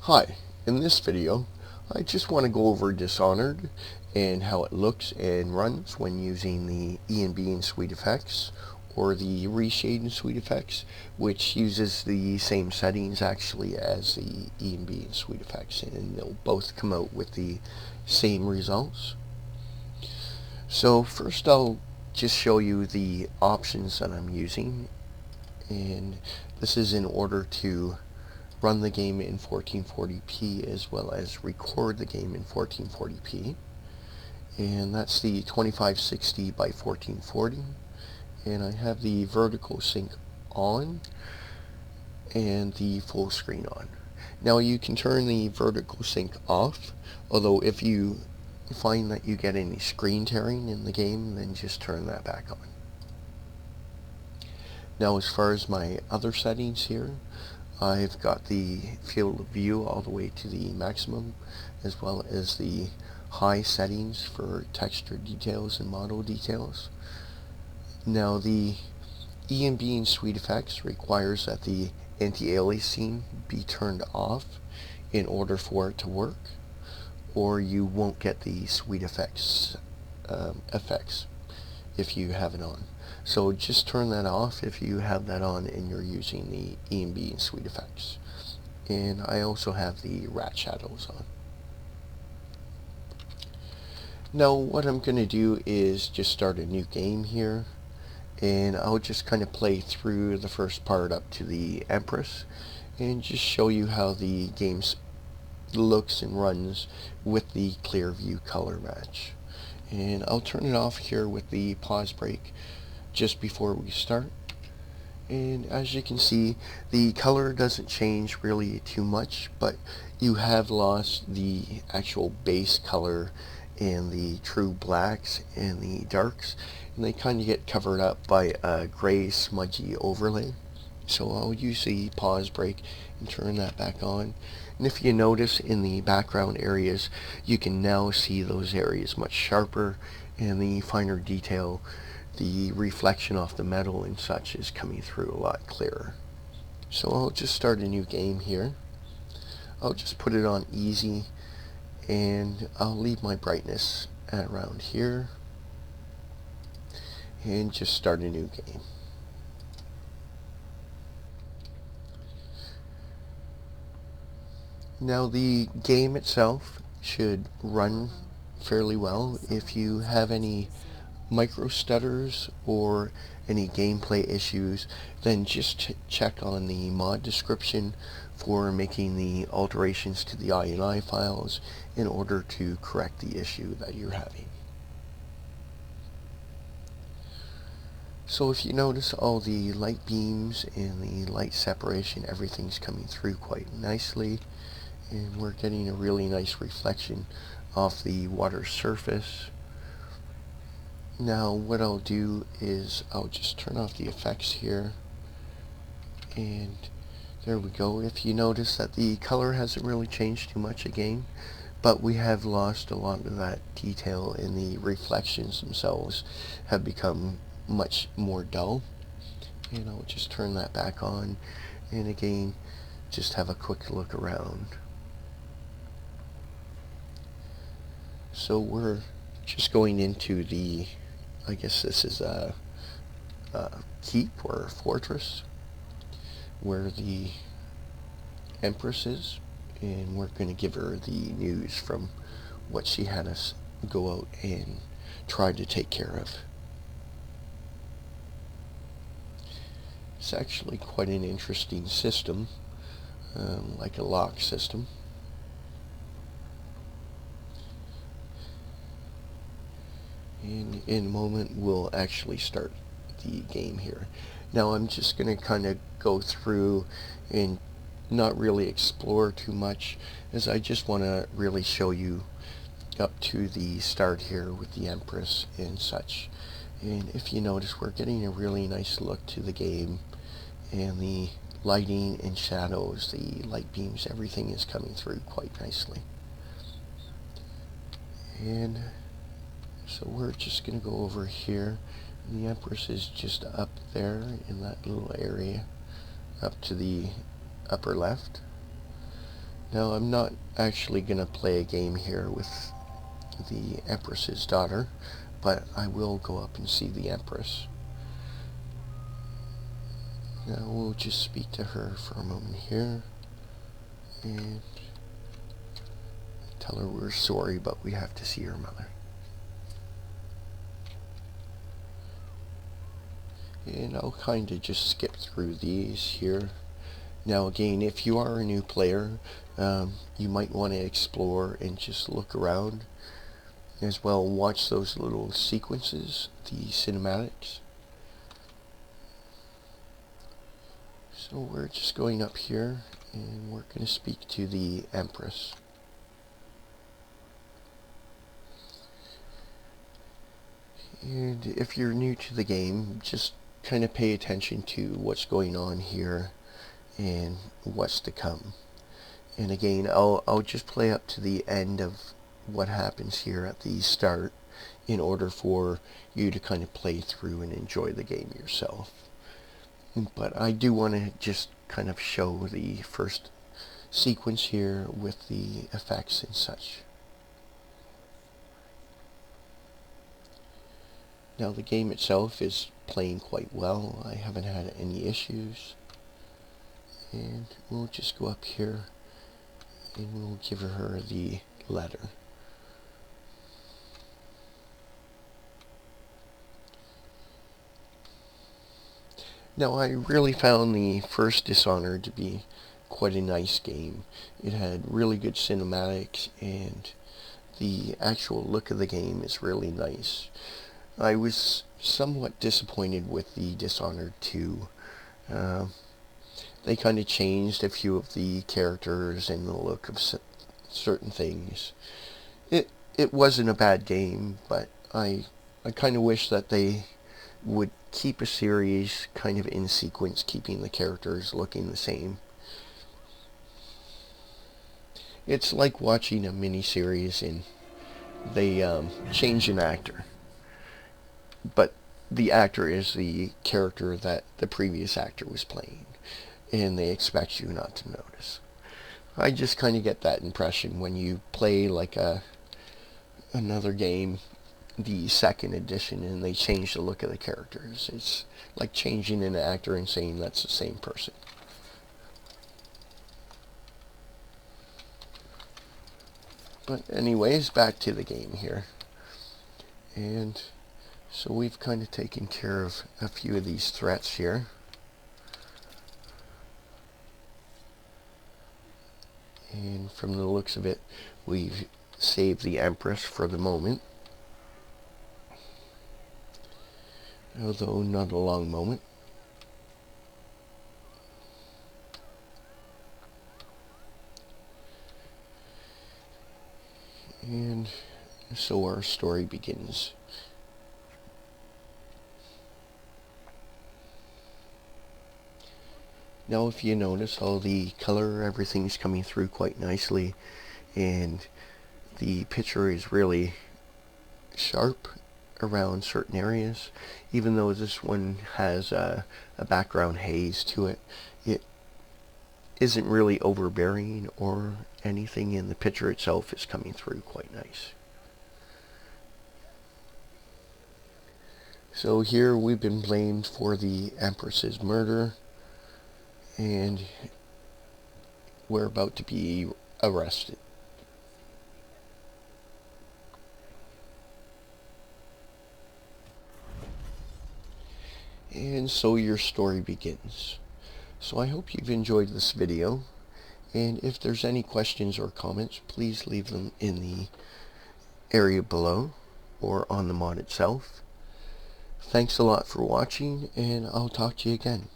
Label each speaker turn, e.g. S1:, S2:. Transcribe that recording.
S1: Hi, in this video I just want to go over Dishonored and how it looks and runs when using the ENB and SweetFX or the Reshade and SweetFX, which uses the same settings actually as the ENB and SweetFX, and they'll both come out with the same results. So first I'll just show you the options that I'm using, and this is in order to run the game in 1440p as well as record the game in 1440p, and that's the 2560 by 1440, and I have the vertical sync on and the full screen on. Now you can turn the vertical sync off, although if you find that you get any screen tearing in the game, then just turn that back on. Now as far as my other settings here, I've got the field of view all the way to the maximum, as well as the high settings for texture details and model details. Now the ENB and SweetFX requires that the anti-aliasing be turned off in order for it to work, or you won't get the SweetFX effects if you have it on. So just turn that off if you have that on and you're using the ENB and SweetFX. And I also have the rat shadows on. Now what I'm going to do is just start a new game here, and I'll just kind of play through the first part up to the Empress and just show you how the game looks and runs with the clear view color match. And I'll turn it off here with the pause break just before we start. And as you can see, the color doesn't change really too much, but you have lost the actual base color and the true blacks and the darks, and they kind of get covered up by a gray smudgy overlay. So I'll use the pause break and turn that back on. And if you notice in the background areas, you can now see those areas much sharper, and the finer detail, the reflection off the metal and such, is coming through a lot clearer. So I'll just start a new game here. I'll just put it on easy, and I'll leave my brightness at around here and just start a new game. Now the game itself should run fairly well. If you have any micro stutters or any gameplay issues, then just check on the mod description for making the alterations to the INI files in order to correct the issue that you're having. So if you notice, all the light beams and the light separation, everything's coming through quite nicely, and we're getting a really nice reflection off the water surface. Now what I'll do is I'll just turn off the effects here, and there we go. If you notice that the color hasn't really changed too much again, but we have lost a lot of that detail, and the reflections themselves have become much more dull. And I'll just turn that back on, and again just have a quick look around. So we're just going into the, I guess this is a keep or a fortress where the Empress is, and we're going to give her the news from what she had us go out and try to take care of. It's actually quite an interesting system, like a lock system. And in a moment we'll actually start the game here. Now I'm just going to kind of go through and not really explore too much, as I just want to really show you up to the start here with the Empress and such. And if you notice, we're getting a really nice look to the game, and the lighting and shadows, the light beams, everything is coming through quite nicely. And so we're just going to go over here. The Empress is just up there in that little area up to the upper left. Now I'm not actually going to play a game here with the Empress's daughter, but I will go up and see the Empress. Now we'll just speak to her for a moment here and tell her we're sorry, but we have to see her mother. And I'll kind of just skip through these here. Now again, if you are a new player, you might want to explore and just look around. As well, watch those little sequences, the cinematics. So we're just going up here and we're going to speak to the Empress. And if you're new to the game, just kind of pay attention to what's going on here and what's to come. And again, I'll just play up to the end of what happens here at the start in order for you to kind of play through and enjoy the game yourself. But I do want to just kind of show the first sequence here with the effects and such. Now the game itself is playing quite well. I haven't had any issues. And we'll just go up here and we'll give her the letter. Now I really found the first Dishonored to be quite a nice game. It had really good cinematics and the actual look of the game is really nice. I was somewhat disappointed with the Dishonored 2. They kind of changed a few of the characters and the look of certain things. It wasn't a bad game, but I kind of wish that they would keep a series kind of in sequence, keeping the characters looking the same. It's like watching a mini-series and they change an actor, but the actor is the character that the previous actor was playing, and they expect you not to notice. I just kind of get that impression when you play like another game, the second edition, and they change the look of the characters. It's like changing an actor and saying that's the same person. But anyways, back to the game here. And so we've kind of taken care of a few of these threats here. And from the looks of it, we've saved the Empress for the moment. Although not a long moment. And so our story begins. Now if you notice, all the color, everything's coming through quite nicely, and the picture is really sharp around certain areas. Even though this one has a background haze to it, it isn't really overbearing or anything, and the picture itself is coming through quite nice. So here we've been blamed for the Empress's murder, and we're about to be arrested. And so your story begins. So I hope you've enjoyed this video, and if there's any questions or comments, please leave them in the area below or on the mod itself. Thanks a lot for watching, and I'll talk to you again.